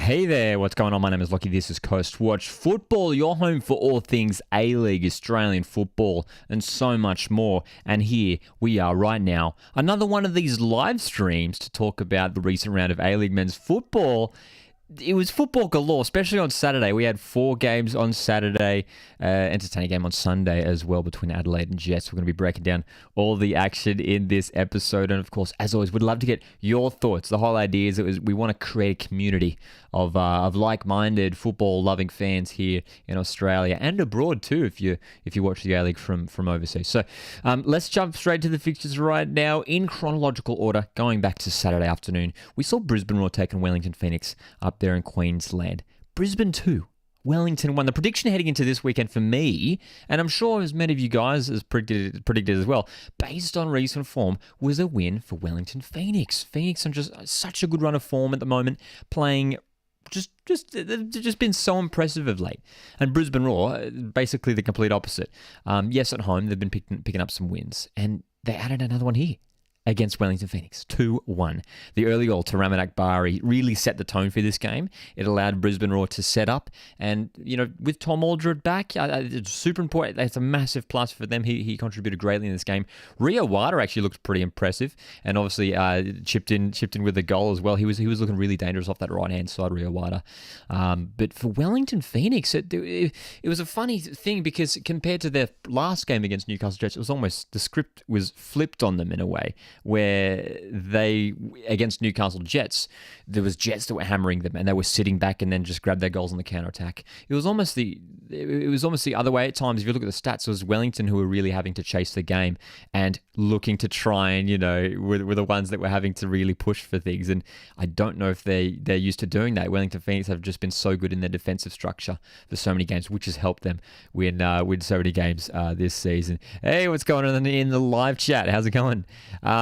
Hey there, what's going on? My name is Lockie. This is Coast Watch Football, your home for all things A-League, Australian football, and so much more. And here we are right now, another one of these live streams to talk about the recent round of A-League men's football. It was football galore, especially on Saturday. We had 4 games on Saturday, entertaining game on Sunday as well between Adelaide and Jets. We're going to be breaking down all the action in this episode. And of course, as always, we'd love to get your thoughts. The whole idea is we want to create a community of like-minded football-loving fans here in Australia and abroad too, if you watch the A-League from overseas. So let's jump straight to the fixtures right now in chronological order. Going back to Saturday afternoon, we saw Brisbane Roar taking Wellington Phoenix up there in Queensland. Brisbane 2, Wellington 1. The prediction heading into this weekend for me, and I'm sure as many of you guys has predicted as well, based on recent form, was a win for Wellington Phoenix. Phoenix on just such a good run of form at the moment, playing they've just been so impressive of late. And Brisbane Roar, basically the complete opposite. Yes, at home, they've been picking up some wins, and they added another one here against Wellington Phoenix, 2-1. The early goal to Ramadak Bari really set the tone for this game. It allowed Brisbane Roar to set up, and with Tom Aldred back, it's super important. That's a massive plus for them. He contributed greatly in this game. Rio Wada actually looked pretty impressive, and obviously chipped in with a goal as well. He was looking really dangerous off that right hand side, Rio Wada. But for Wellington Phoenix, it was a funny thing because compared to their last game against Newcastle Jets, it was almost the script was flipped on them in a way, where they, against Newcastle Jets, there was Jets that were hammering them and they were sitting back and then just grabbed their goals on the counter-attack. It was almost the other way at times. If you look at the stats, it was Wellington who were really having to chase the game and looking to try and, were the ones that were having to really push for things. And I don't know if they're used to doing that. Wellington Phoenix have just been so good in their defensive structure for so many games, which has helped them win so many games this season. Hey, what's going on in the live chat? How's it going?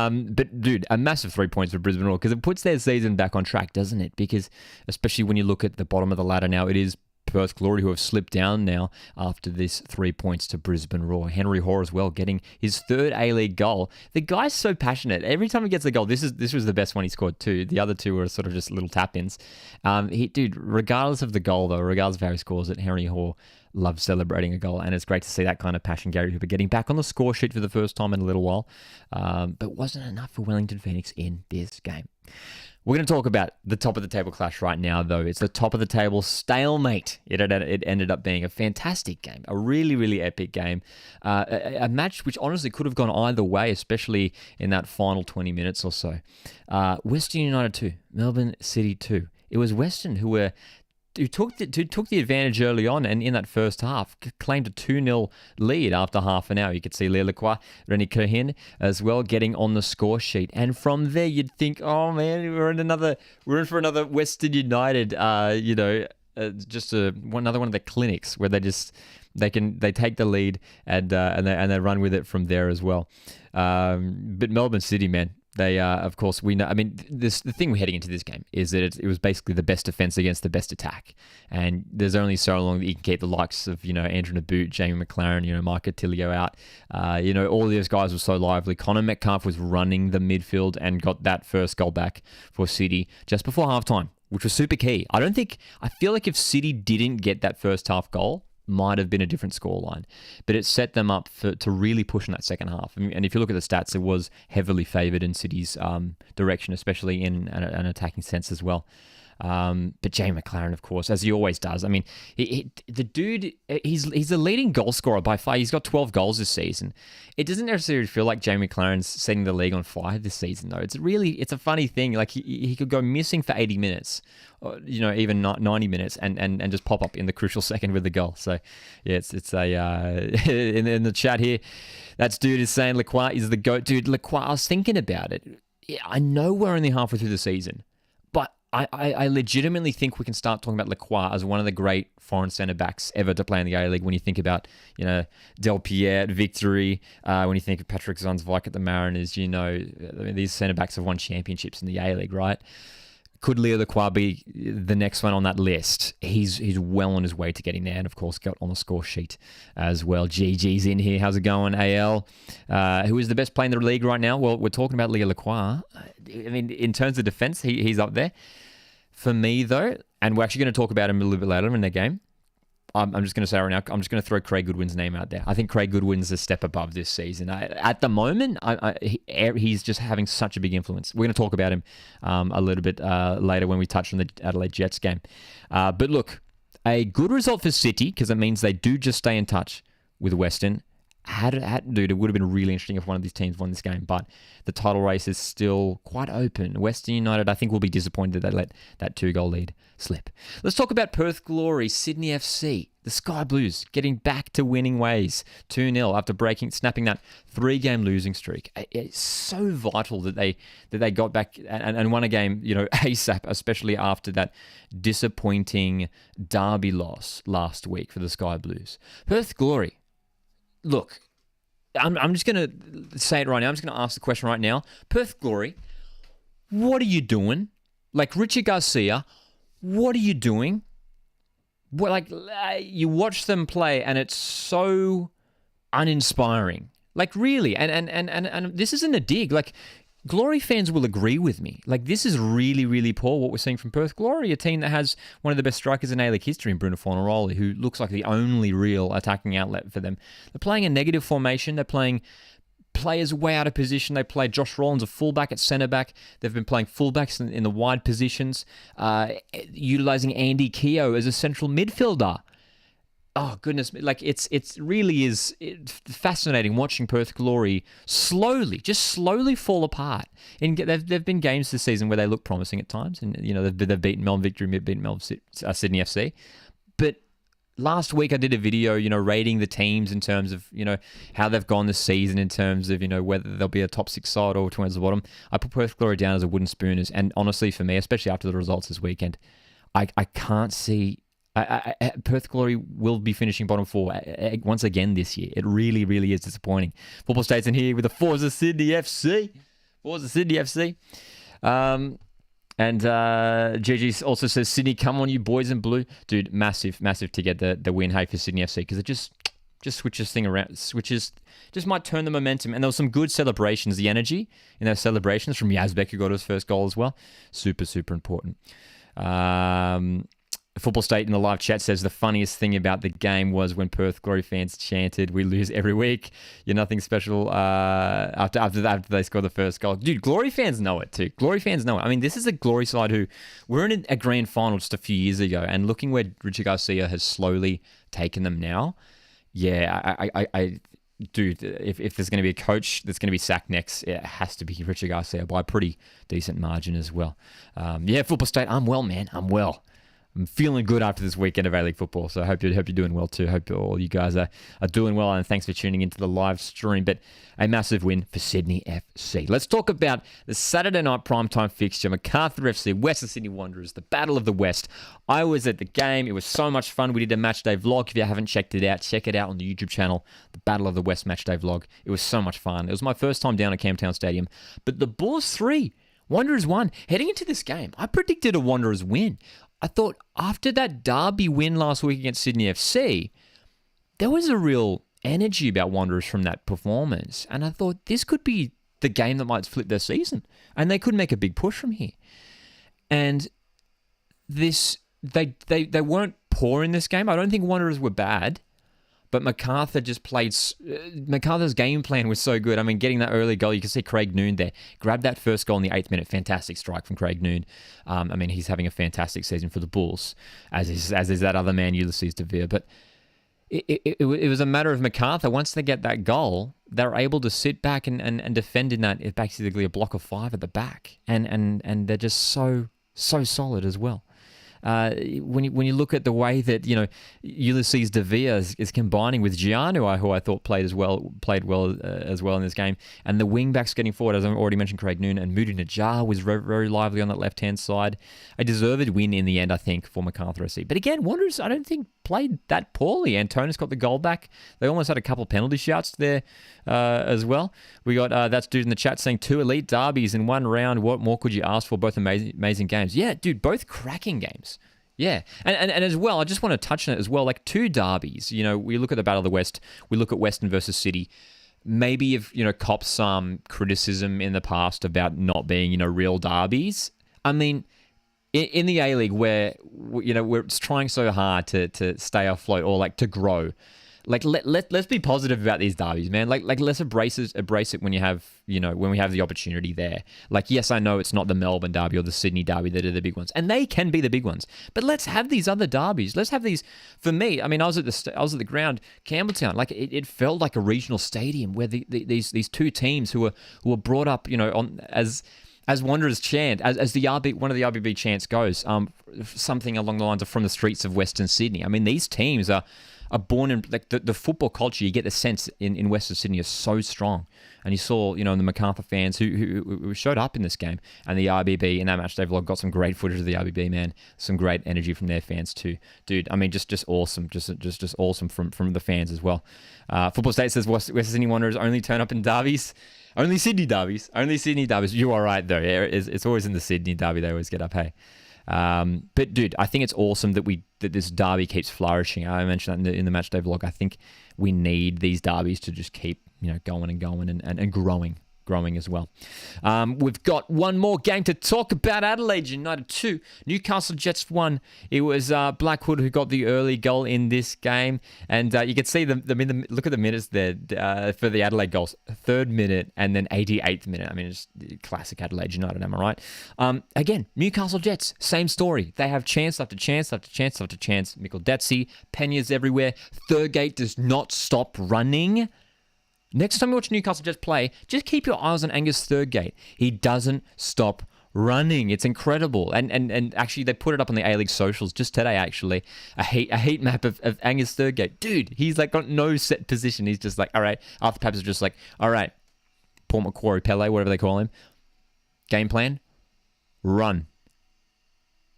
But dude, a massive 3 points for Brisbane Roar because it puts their season back on track, doesn't it? Because especially when you look at the bottom of the ladder now, it is Perth Glory who have slipped down now after this 3 points to Brisbane Roar. Henry Hoare as well getting his 3rd A-League goal. The guy's so passionate. Every time he gets a goal, this was the best one he scored too. The other 2 were sort of just little tap-ins. Regardless of the goal though, regardless of how he scores it, Henry Hoare loves celebrating a goal, and it's great to see that kind of passion. Gary Hooper getting back on the score sheet for the first time in a little while, but wasn't enough for Wellington Phoenix in this game. We're going to talk about the top of the table clash right now, though. It's the top of the table stalemate. It ended up being a fantastic game, a really, really epic game, a match which honestly could have gone either way, especially in that final 20 minutes or so. Western United 2, Melbourne City 2. It was Western who took the advantage early on, and in that first half claimed a 2-0 lead after half an hour. You could see Leah Lacroix, Rennie Cohen as well getting on the score sheet, and from there you'd think, oh man, we're in for another Western United, another one of the clinics where they take the lead and they run with it from there as well. But Melbourne City, man. They, of course, we know. I mean, the thing we're heading into this game is that it was basically the best defense against the best attack, and there's only so long that you can keep the likes of Andrew Naboot, Jamie McLaren, Macarthur out. All those guys were so lively. Connor Metcalf was running the midfield and got that first goal back for City just before halftime, which was super key. I feel like if City didn't get that first half goal, might have been a different scoreline, but it set them up to really push in that second half. And if you look at the stats, it was heavily favoured in City's direction, especially in an attacking sense as well. But Jamie McLaren, of course, as he always does. I mean, the dude, he's the leading goal scorer by far. He's got 12 goals this season. It doesn't necessarily feel like Jamie McLaren's setting the league on fire this season, though. It's a funny thing. Like he could go missing for 80 minutes, even 90 minutes, and just pop up in the crucial second with the goal. So yeah, it's in the chat here, that dude is saying Lacroix is the GOAT. Dude, Lacroix, I was thinking about it. I know we're only halfway through the season, but I legitimately think we can start talking about Lacroix as one of the great foreign centre-backs ever to play in the A-League. When you think about, Del Piet, Victory, when you think of Patrick Zanzvik at the Mariners, these centre-backs have won championships in the A-League, right? Could Leo Lacroix be the next one on that list? He's well on his way to getting there, and of course got on the score sheet as well. GG's in here. How's it going, AL? Who is the best player in the league right now? Well, we're talking about Leo Lacroix. I mean, in terms of defense, he's up there. For me, though, and we're actually going to talk about him a little bit later in their game. I'm just going to say right now, I'm just going to throw Craig Goodwin's name out there. I think Craig Goodwin's a step above this season. At the moment, he's just having such a big influence. We're going to talk about him a little bit later when we touch on the Adelaide Jets game. But look, a good result for City, because it means they do just stay in touch with Western. Dude, it would have been really interesting if one of these teams won this game, but the title race is still quite open. Western United, I think, will be disappointed that they let that 2-goal lead slip. Let's talk about Perth Glory, Sydney FC. The Sky Blues getting back to winning ways, 2-0 after snapping that 3-game losing streak. It's so vital that they got back and won a game, ASAP, especially after that disappointing derby loss last week for the Sky Blues. Perth Glory. Look, I'm just going to say it right now. I'm just going to ask the question right now. Perth Glory, what are you doing? Like, Richard Garcia, what are you doing? You watch them play and it's so uninspiring. Like, really. And this isn't a dig. Like, Glory fans will agree with me. Like, this is really, really poor what we're seeing from Perth Glory, a team that has one of the best strikers in A-League history in Bruno Fornaroli, who looks like the only real attacking outlet for them. They're playing a negative formation. They're playing players way out of position. They play Josh Rollins, a fullback at centre-back. They've been playing fullbacks in the wide positions, utilising Andy Keogh as a central midfielder. Oh, goodness. Like, it really is fascinating watching Perth Glory slowly fall apart. And there've been games this season where they look promising at times. And, they've beaten Melbourne Victory, beaten Melbourne Sydney FC. But last week I did a video, rating the teams in terms of, how they've gone this season in terms of, whether they'll be a top 6 side or towards the bottom. I put Perth Glory down as a wooden spooners. And honestly, for me, especially after the results this weekend, I can't see... Perth Glory will be finishing bottom 4 once again this year. It really, really is disappointing. Football State's in here with the Forza Sydney FC. And Gigi also says, Sydney, come on, you boys in blue. Dude, massive to get the win, hey, for Sydney FC, because it just switches thing around, just might turn the momentum. And there was some good celebrations, the energy in those celebrations from Yazbek, who got his first goal as well. Super, super important. Football State in the live chat says the funniest thing about the game was when Perth Glory fans chanted, "We lose every week. You're nothing special." After they score the first goal, dude, Glory fans know it too. Glory fans know it. I mean, this is a Glory side who were in a grand final just a few years ago, and looking where Richard Garcia has slowly taken them now. Yeah, I dude, if there's going to be a coach that's going to be sacked next, it has to be Richard Garcia by a pretty decent margin as well. Football State, I'm well, man. I'm well. I'm feeling good after this weekend of A-League football, so I hope you're doing well too. Hope all you guys are doing well, and thanks for tuning into the live stream. But a massive win for Sydney FC. Let's talk about the Saturday night primetime fixture, Macarthur FC, Western Sydney Wanderers, the Battle of the West. I was at the game. It was so much fun. We did a matchday vlog. If you haven't checked it out, check it out on the YouTube channel, the Battle of the West matchday vlog. It was so much fun. It was my first time down at Camptown Stadium. But the Bulls 3, Wanderers 1. Heading into this game, I predicted a Wanderers win. I thought after that derby win last week against Sydney FC, there was a real energy about Wanderers from that performance. And I thought this could be the game that might flip their season. And they could make a big push from here. And they weren't poor in this game. I don't think Wanderers were bad. But Macarthur just played... Macarthur's game plan was so good. I mean, getting that early goal, you can see Craig Noon there. Grabbed that first goal in the 8th minute. Fantastic strike from Craig Noon. I mean, he's having a fantastic season for the Bulls, as is that other man, Ulysses De Vere. But it was a matter of Macarthur. Once they get that goal, they're able to sit back and defend in that. It's basically a block of 5 at the back. And they're just so solid as well. When you look at the way that Ulysses De Vere is combining with Gianu, who I thought played well as well in this game, and the wing backs getting forward, as I already mentioned, Craig Noon and Moody Najjar was very, very lively on that left hand side. A deserved win in the end, I think, for Macarthur FC. But again, Wanderers, I don't think played that poorly. Antonis got the goal back. They almost had a couple of penalty shouts there as well. We got that dude in the chat saying 2 elite derbies in one round. What more could you ask for? Both amazing games. Yeah, dude, both cracking games. Yeah, and as well, I just want to touch on it as well, like 2 derbies. We look at the Battle of the West, we look at Western versus City. Maybe you've, copped some criticism in the past about not being, real derbies. I mean, in the A-League where, we're trying so hard to stay afloat or like to grow. Like let's be positive about these derbies, man. Like let's embrace it when when we have the opportunity there. Like, yes, I know it's not the Melbourne derby or the Sydney derby that are the big ones, and they can be the big ones. But let's have these other derbies. Let's have these. For me, I mean, I was at the ground, Campbelltown. Like it felt like a regional stadium where these two teams who were brought up, on as Wanderers chant, as the one of the RBB chants goes, something along the lines of from the streets of Western Sydney. I mean, these teams are born in, like, the football culture, you get the sense in Western Sydney is so strong. And you saw, the Macarthur fans who showed up in this game, and the RBB in that match day vlog got some great footage of the RBB, man. Some great energy from their fans too. Dude, I mean, just awesome. Just awesome from the fans as well. Football State says Western Sydney Wanderers only turn up in derbies. Only Sydney derbies. You are right, though. It's always in the Sydney derby they always get up, hey. But dude, I think it's awesome that this derby keeps flourishing. I mentioned that in the match day vlog. I think we need these derbies to just keep going and growing as well. We've got one more game to talk about. Adelaide United 2, Newcastle Jets 1. It was Blackwood who got the early goal in this game, and you can see look at the minutes there for the Adelaide goals. 3rd minute and then 88th minute. I mean, it's classic Adelaide United, am I right? Again, Newcastle Jets, same story. They have chance after chance after chance after chance. Mikkel Detsy, Pena's everywhere. Thurgate does not stop running. Next time you watch Newcastle Jets play, just keep your eyes on Angus Thurgate. He doesn't stop running. It's incredible. And actually, they put it up on the A-League socials just today, actually. A heat map of Angus Thurgate. Dude, he's like got no set position. He's just like, all right. Arthur Paps is just like, all right. Paul Macquarie, Pele, whatever they call him. Game plan, run.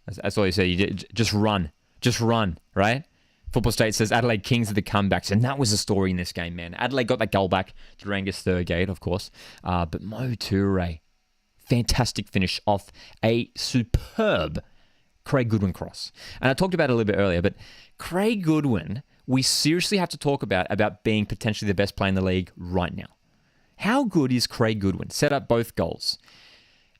That's all you say. You just run. Just run, right? Football State says Adelaide Kings are the comebacks, and that was the story in this game, man. Adelaide got that goal back through Angus Thurgate, of course, but Mo Toure, fantastic finish off a superb Craig Goodwin cross. And I talked about it a little bit earlier, but Craig Goodwin, we seriously have to talk about being potentially the best player in the league right now. How good is Craig Goodwin? Set up both goals,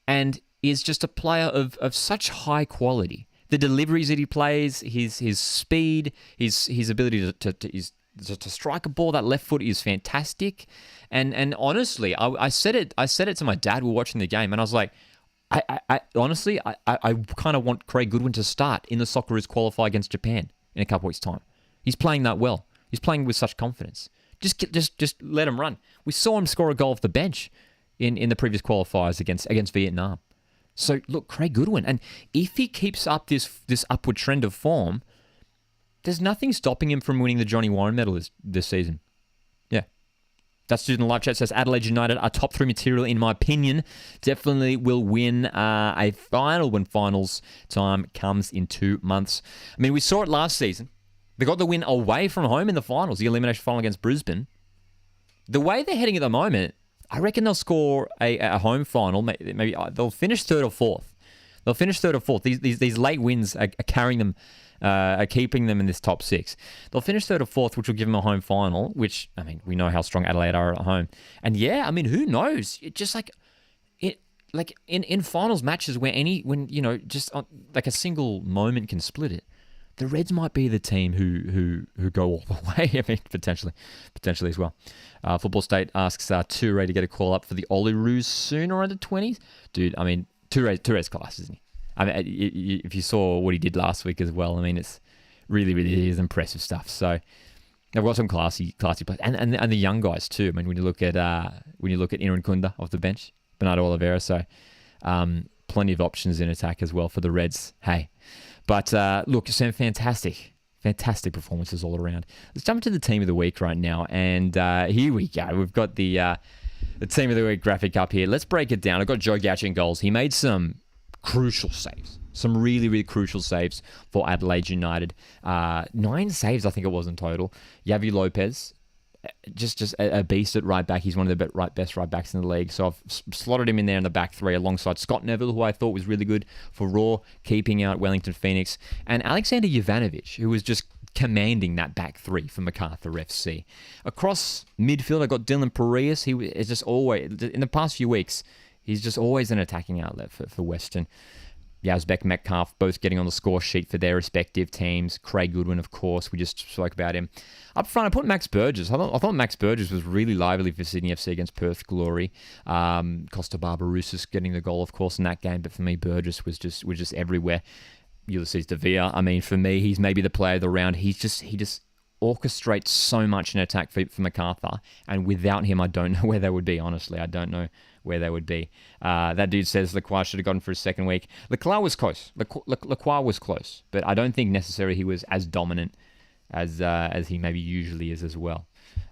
and is just a player of such high quality. The deliveries that he plays, his speed, his ability to strike a ball, that left foot is fantastic. And honestly, I said it to my dad. We were watching the game, and I was like, I honestly kind of want Craig Goodwin to start in the Socceroos qualify against Japan in a couple weeks' time. He's playing that well. He's playing with such confidence. Just let him run. We saw him score a goal off the bench in the previous qualifiers against Vietnam. So, look, Craig Goodwin, and if he keeps up this upward trend of form, there's nothing stopping him from winning the Johnny Warren medal this season. Yeah. That student live chat says Adelaide United are top 3 material, in my opinion. Definitely will win a final when finals time comes in 2 months. I mean, we saw it last season. They got the win away from home in the finals, the elimination final against Brisbane. The way they're heading at the moment, I reckon they'll score a home final. Maybe they'll finish 3rd or 4th. These late wins are carrying them, are keeping them in this top 6. They'll finish 3rd or 4th, which will give them a home final. Which, I mean, we know how strong Adelaide are at home. And yeah, I mean, who knows? It just in finals matches when just like a single moment can split it. The Reds might be the team who go all the way. I mean, potentially as well. Football State asks Toure to get a call up for the Olyroos soon or under 20s. Dude, I mean, Toure's class, isn't he? I mean, if you saw what he did last week as well, I mean, it's really is impressive stuff. So they've got some classy players, and the young guys too. I mean, when you look at Iran Kunda off the bench, Bernardo Oliveira, so plenty of options in attack as well for the Reds. Hey. But look, some fantastic performances all around. Let's jump into the team of the week right now, and here we go. We've got the team of the week graphic up here. Let's break it down. I've got Joe Gauchi in goals. He made some crucial saves, some really crucial saves for Adelaide United. 9 saves, I think it was in total. Yavi Lopez, just a beast at right back. He's one of the best right backs in the league. So I've slotted him in there in the back 3 alongside Scott Neville, who I thought was really good for Raw, keeping out Wellington Phoenix, and Alexander Jovanovic, who was just commanding that back 3 for Macarthur FC. Across midfield, I got Dylan Parias. He is just always, in the past few weeks, he's just always an attacking outlet for Western. Yazbek, Metcalf, both getting on the score sheet for their respective teams. Craig Goodwin, of course, we just spoke about him. Up front, I put Max Burgess. I thought Max Burgess was really lively for Sydney FC against Perth Glory. Costa Barbarousis getting the goal, of course, in that game. But for me, Burgess was just everywhere. Ulysses De Villa, I mean, for me, he's maybe the player of the round. He just orchestrates so much in attack for Macarthur. And without him, I don't know where they would be, honestly. I don't know where they would be. That dude says Lacroix should have gotten for his second week. Lacroix was close. Lacroix was close, but I don't think necessarily he was as dominant as he maybe usually is as well.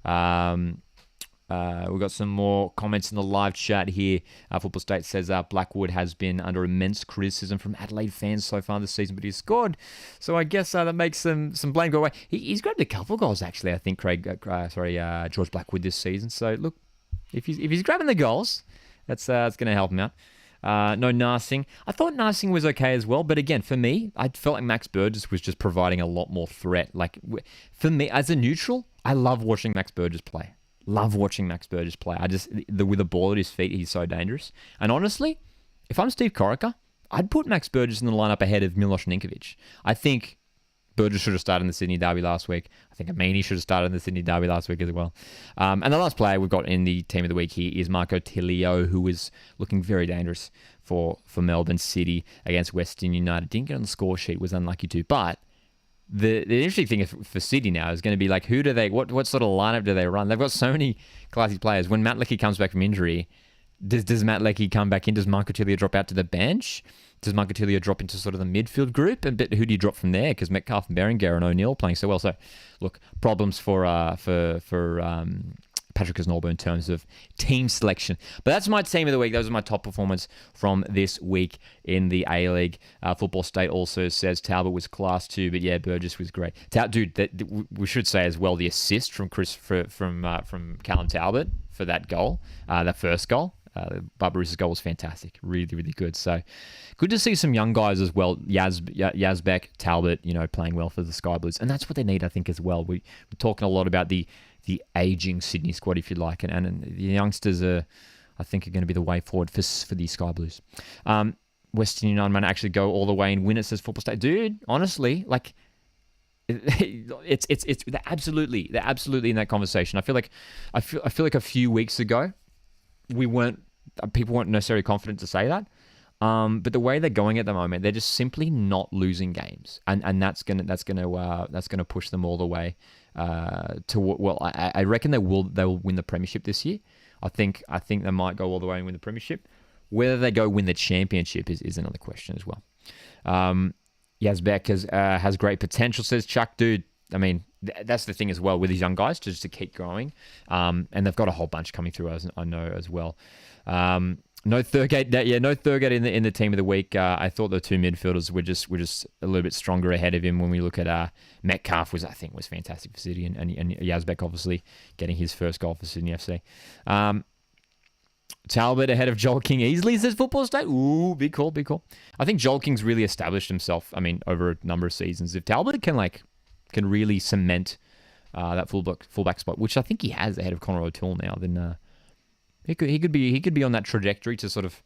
We've got some more comments in the live chat here. Football State says Blackwood has been under immense criticism from Adelaide fans so far this season, but he's scored. So I guess that makes some blame go away. He's grabbed a couple of goals, actually, I think, George Blackwood this season. So, look, if he's grabbing the goals, that's going to help him out. No Narsing. I thought Narsing was okay as well, but again, for me, I felt like Max Burgess was just providing a lot more threat. Like, for me, as a neutral, I love watching Max Burgess play. With the ball at his feet, he's so dangerous. And honestly, if I'm Steve Corica, I'd put Max Burgess in the lineup ahead of Milos Ninkovic. I think Burgess should have started in the Sydney derby last week. I think Amini should have started in the Sydney derby last week as well. And the last player we've got in the team of the week here is Marco Tilio, who is looking very dangerous for Melbourne City against Western United. Didn't get on the score sheet, was unlucky to. But the interesting thing for City now is going to be like, who do they, what sort of lineup do they run? They've got so many classy players. When Matt Leckie comes back from injury, does Matt Leckie come back in? Does Marco Tilio drop out to the bench? Does Marco Tilio drop into sort of the midfield group? And who do you drop from there? Because Metcalf and Berenguer and O'Neill playing so well. So, look, problems for Patrick Osnalbo in terms of team selection. But that's my team of the week. Those are my top performers from this week in the A-League. Football State also says Talbot was class too, but yeah, Burgess was great. We should say as well the assist from from Callum Talbot for that goal, that first goal. Barbarouse's goal was fantastic. Really, really good. So good to see some young guys as well. Yazbek, Talbot, playing well for the Sky Blues. And that's what they need, I think, as well. We're talking a lot about the aging Sydney squad, if you like. And the youngsters I think, are going to be the way forward for the Sky Blues. Western United might actually go all the way and win it, says Football State. Dude, honestly, like, they're absolutely in that conversation. I feel like a few weeks ago, people weren't necessarily confident to say that. But the way they're going at the moment, they're just simply not losing games, and that's gonna push them all the way I reckon they will win the premiership this year. I think they might go all the way and win the premiership. Whether they go win the championship is another question as well. Yazbek has great potential, says Chuck. Dude, I mean, that's the thing as well with these young guys, just to keep growing. And they've got a whole bunch coming through, as I know as well. No Thurgate. No Thurgate in the team of the week. I thought the two midfielders were just a little bit stronger ahead of him. When we look at Metcalf, was fantastic for City, and Yazbek obviously getting his first goal for Sydney FC. Talbot ahead of Joel King easily, says Football State. Ooh, big call. I think Joel King's really established himself. I mean, over a number of seasons. If Talbot can really cement that fullback spot, which I think he has ahead of Connor O'Toole now, then he could be on that trajectory to sort of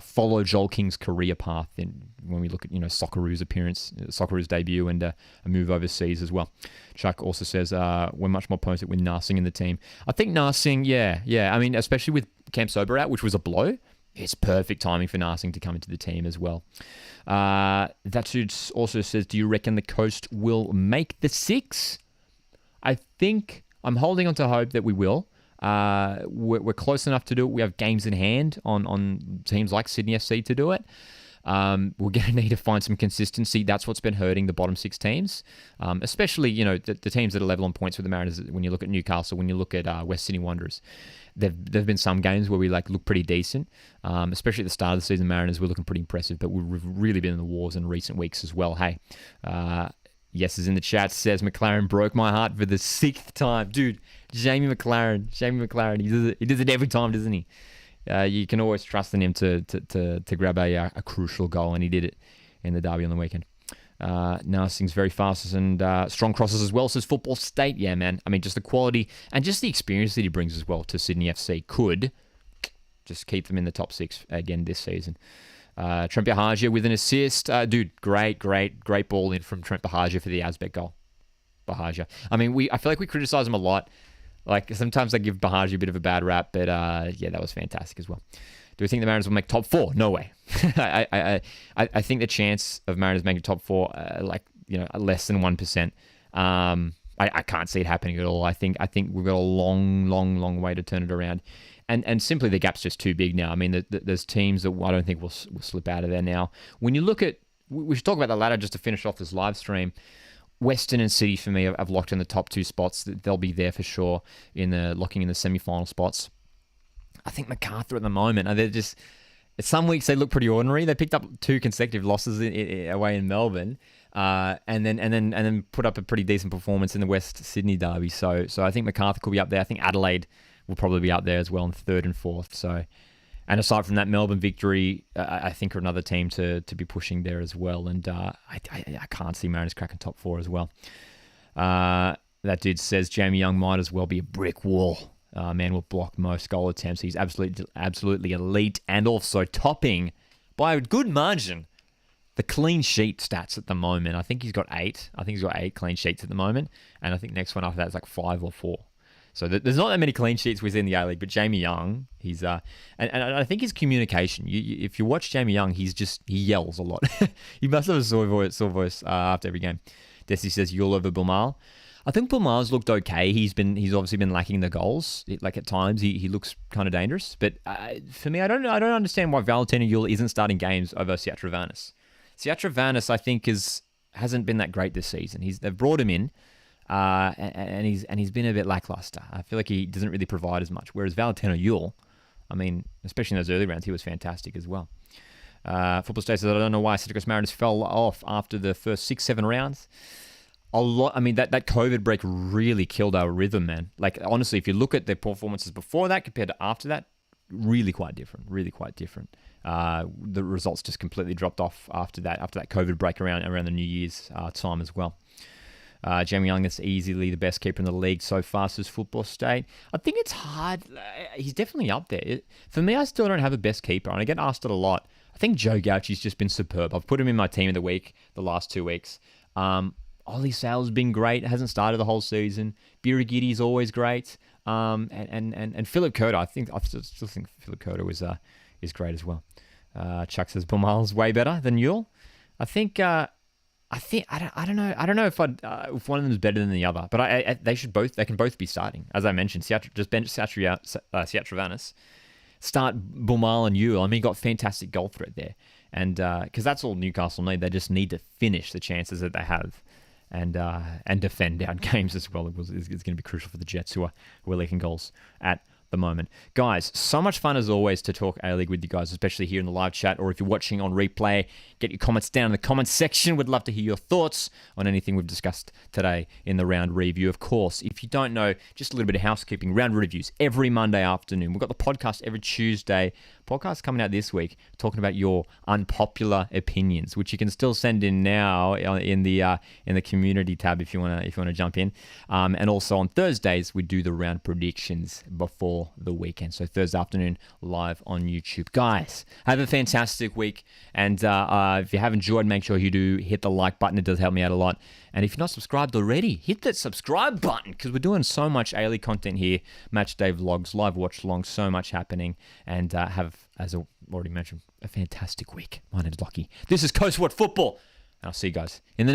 follow Joel King's career path. When we look at Socceroos' debut, and a move overseas as well. Chuck also says we're much more potent with Narsing in the team. I think Narsing, yeah. I mean, especially with Camp Sober out, which was a blow. It's perfect timing for Narsing to come into the team as well. That dude also says, do you reckon the Coast will make the 6? I think I'm holding on to hope that we will. We're close enough to do it. We have games in hand on teams like Sydney FC to do it. We're going to need to find some consistency. That's what's been hurting the bottom 6 teams, especially the teams that are level on points with the Mariners. When you look at Newcastle, when you look at West Sydney Wanderers, there've been some games where we look pretty decent, especially at the start of the season. Mariners were looking pretty impressive, but we've really been in the wars in recent weeks as well. Hey, Yes is in the chat, says McLaren broke my heart for the 6th time. Dude, Jamie McLaren, he does it every time, doesn't he? You can always trust in him to grab a crucial goal, and he did it in the derby on the weekend. Narsing's very fast and strong crosses as well, says Football State. Yeah, man. I mean, just the quality and just the experience that he brings as well to Sydney FC could just keep them in the top 6 again this season. Trent Bahagia with an assist. Dude, great ball in from Trent Bahagia for the Asbek goal. Bahagia. I mean, I feel like we criticize him a lot. Like, sometimes I give Bahagia a bit of a bad rap, but yeah, that was fantastic as well. Do we think the Mariners will make top 4? No way. I think the chance of Mariners making top 4, less than 1%. I can't see it happening at all. I think we've got a long way to turn it around. And simply the gap's just too big now. I mean, there's teams that I don't think will slip out of there now. When you look at, we should talk about the ladder just to finish off this live stream. Western and City, for me, have locked in the top 2 spots. They'll be there for sure locking in the semi-final spots. I think Macarthur at the moment, they're just, some weeks they look pretty ordinary. They picked up 2 consecutive losses away in Melbourne, and then put up a pretty decent performance in the West Sydney derby. So I think Macarthur could be up there. I think Adelaide will probably be up there as well in 3rd and 4th. So, and aside from that Melbourne victory, I think are another team to be pushing there as well. And I can't see Mariners cracking top 4 as well. That dude says Jamie Young might as well be a brick wall. Man will block most goal attempts. He's absolutely elite, and also topping by a good margin the clean sheet stats at the moment. I think he's got 8. I think he's got 8 clean sheets at the moment, and I think next one after that is like 5 or 4. So there's not that many clean sheets within the A-League, but Jamie Young, he's and I think his communication. If you watch Jamie Young, he yells a lot. He must have a sore voice after every game. Desi says Yul over Bilmal. I think Bilmal's looked okay. He's obviously been lacking the goals. Like at times he looks kind of dangerous. But for me, I don't understand why Valentino Yul isn't starting games over Siatravanis. Siatravanis, I think, hasn't been that great this season. They've brought him in. And he's been a bit lackluster. I feel like he doesn't really provide as much. Whereas Valentino Yul, I mean, especially in those early rounds, he was fantastic as well. Football State says, I don't know why Central Coast Mariners fell off after the first 6-7 rounds. A lot. I mean, that COVID break really killed our rhythm, man. Like, honestly, if you look at their performances before that compared to after that, really quite different. The results just completely dropped off after that COVID break around the New Year's time as well. Jamie Young is easily the best keeper in the league so far, says Football State. I think it's hard. He's definitely up there. For me, I still don't have a best keeper, and I get asked it a lot. I think Joe Gauchi's just been superb. I've put him in my team of the week the last 2 weeks. Ollie Sale's been great. Hasn't started the whole season. Birigitti's always great. And Philip Curto, I still think Philip Curto is great as well. Chuck says Bilmal's way better than Yule. I don't know if one of them is better than the other, but they can both be starting. As I mentioned, just bench Siatravanis, start Bilmal and Yule. I mean, he got fantastic goal threat there, and because that's all Newcastle need. They just need to finish the chances that they have, and defend down games as well. It's going to be crucial for the Jets who are leaking goals at the moment. Guys, so much fun as always to talk A-League with you guys, especially here in the live chat, or if you're watching on replay, get your comments down in the comments section. We'd love to hear your thoughts on anything we've discussed today in the round review. Of course, if you don't know, just a little bit of housekeeping, round reviews every Monday afternoon. We've got the podcast every Tuesday. Podcast coming out this week talking about your unpopular opinions, which you can still send in now in the community tab if you want to jump in. And also on Thursdays we do the round predictions before the weekend. So Thursday afternoon live on YouTube. Guys, have a fantastic week, and if you have enjoyed, make sure you do hit the like button. It does help me out a lot. And if you're not subscribed already, hit that subscribe button, because we're doing so much A-League content here. Match day vlogs, live watch alongs, so much happening. And have, as I already mentioned, a fantastic week. My name's Lockie. This is Coast What Football. And I'll see you guys in the